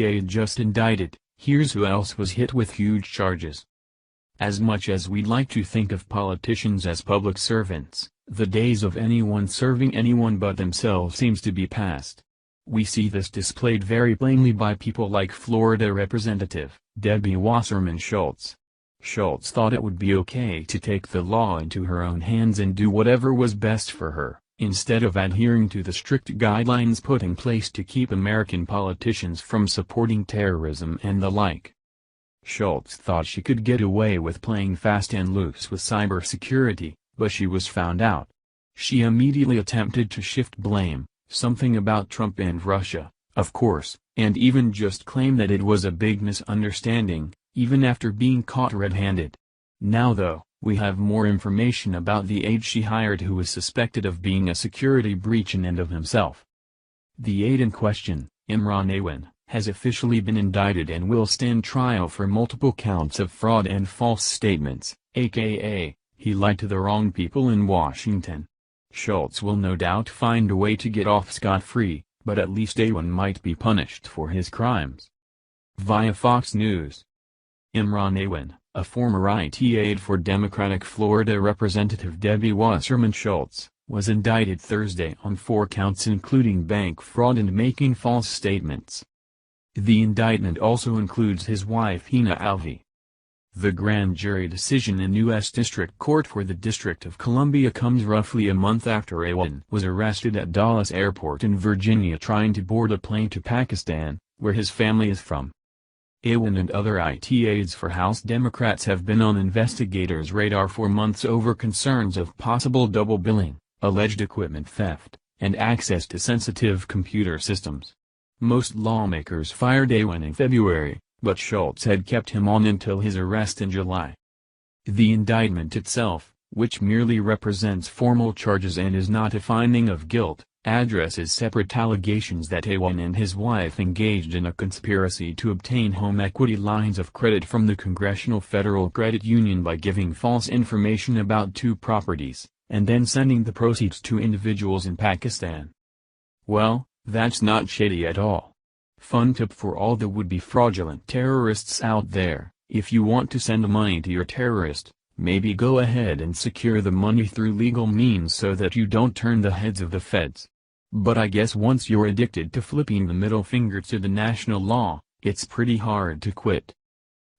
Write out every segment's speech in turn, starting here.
Aide just indicted. Here's who else was hit with huge charges. As much as we'd like to think of politicians as public servants, the days of anyone serving anyone but themselves seems to be past. We see this displayed very plainly by people like Florida Representative Debbie Wasserman Schultz. Schultz thought it would be okay to take the law into her own hands and do whatever was best for her, instead of adhering to the strict guidelines put in place to keep American politicians from supporting terrorism and the like. Schultz thought she could get away with playing fast and loose with cybersecurity, but she was found out. She immediately attempted to shift blame, something about Trump and Russia, of course, and even just claim that it was a big misunderstanding, even after being caught red-handed. Now though, we have more information about the aide she hired who was suspected of being a security breach and of himself. The aide in question, Imran Aide, has officially been indicted and will stand trial for multiple counts of fraud and false statements, aka, he lied to the wrong people in Washington. Schultz will no doubt find a way to get off scot-free, but at least Aide might be punished for his crimes. Via Fox News. Imran Aide, a former IT aide for Democratic Florida Representative Debbie Wasserman Schultz, was indicted Thursday on 4 counts including bank fraud and making false statements. The indictment also includes his wife Hina Alvi. The grand jury decision in U.S. District Court for the District of Columbia comes roughly a month after Aide was arrested at Dulles Airport in Virginia trying to board a plane to Pakistan, where his family is from. Aide and other IT aides for House Democrats have been on investigators' radar for months over concerns of possible double billing, alleged equipment theft, and access to sensitive computer systems. Most lawmakers fired Aide in February, but Schultz had kept him on until his arrest in July. The indictment itself, which merely represents formal charges and is not a finding of guilt, addresses separate allegations that Aide and his wife engaged in a conspiracy to obtain home equity lines of credit from the Congressional Federal Credit Union by giving false information about 2 properties, and then sending the proceeds to individuals in Pakistan. Well, that's not shady at all. Fun tip for all the would-be fraudulent terrorists out there: if you want to send money to your terrorist, maybe go ahead and secure the money through legal means so that you don't turn the heads of the feds. But I guess once you're addicted to flipping the middle finger to the national law, it's pretty hard to quit.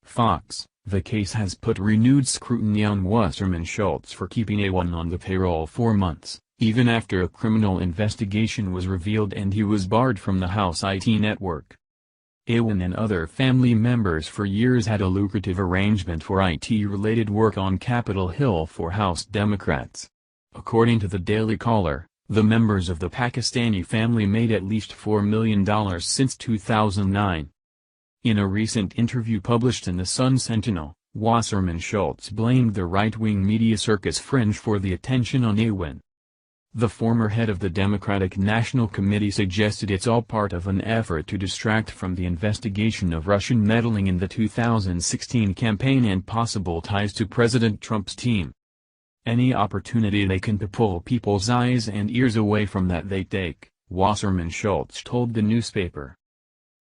Fox. The case has put renewed scrutiny on Wasserman Schultz for keeping Aide on the payroll for months, even after a criminal investigation was revealed and he was barred from the House IT network. Aide and other family members for years had a lucrative arrangement for IT-related work on Capitol Hill for House Democrats. According to the Daily Caller, the members of the Pakistani family made at least $4 million since 2009. In a recent interview published in the Sun Sentinel, Wasserman Schultz blamed the right-wing media circus fringe for the attention on Aide. The former head of the Democratic National Committee suggested it's all part of an effort to distract from the investigation of Russian meddling in the 2016 campaign and possible ties to President Trump's team. Any opportunity they can to pull people's eyes and ears away from that they take, Wasserman Schultz told the newspaper.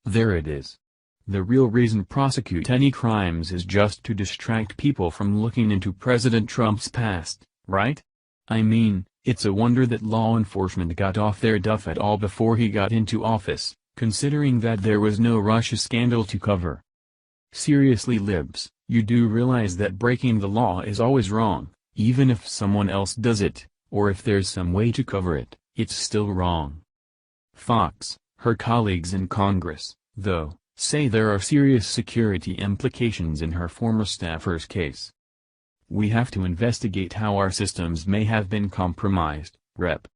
There it is. The real reason prosecute any crimes is just to distract people from looking into President Trump's past, right? I mean, it's a wonder that law enforcement got off their duff at all before he got into office, considering that there was no Russia scandal to cover. Seriously libs, you do realize that breaking the law is always wrong, even if someone else does it, or if there's some way to cover it, it's still wrong. Fox. Her colleagues in Congress, though, say there are serious security implications in her former staffer's case. We have to investigate how our systems may have been compromised, Rep.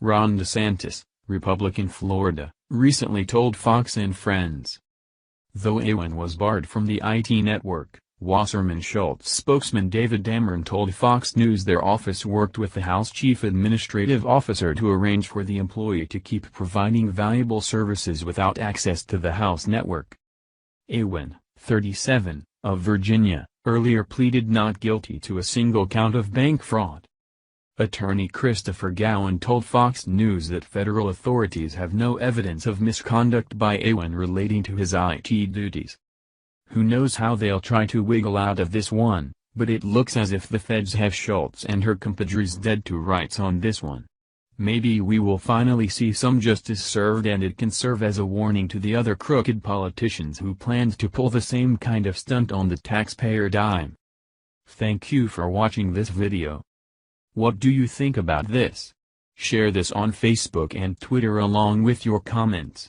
Ron DeSantis, Republican Florida, recently told Fox and Friends. Though Aide was barred from the IT network, Wasserman Schultz spokesman David Dameron told Fox News their office worked with the House Chief Administrative Officer to arrange for the employee to keep providing valuable services without access to the House network. Aide, 37, of Virginia, earlier pleaded not guilty to a single count of bank fraud. Attorney Christopher Gowan told Fox News that federal authorities have no evidence of misconduct by Aide relating to his IT duties. Who knows how they'll try to wiggle out of this one, but it looks as if the feds have Schultz and her compadres dead to rights on this one. Maybe we will finally see some justice served, and it can serve as a warning to the other crooked politicians who planned to pull the same kind of stunt on the taxpayer dime. Thank you for watching this video. What do you think about this? Share this on Facebook and Twitter along with your comments.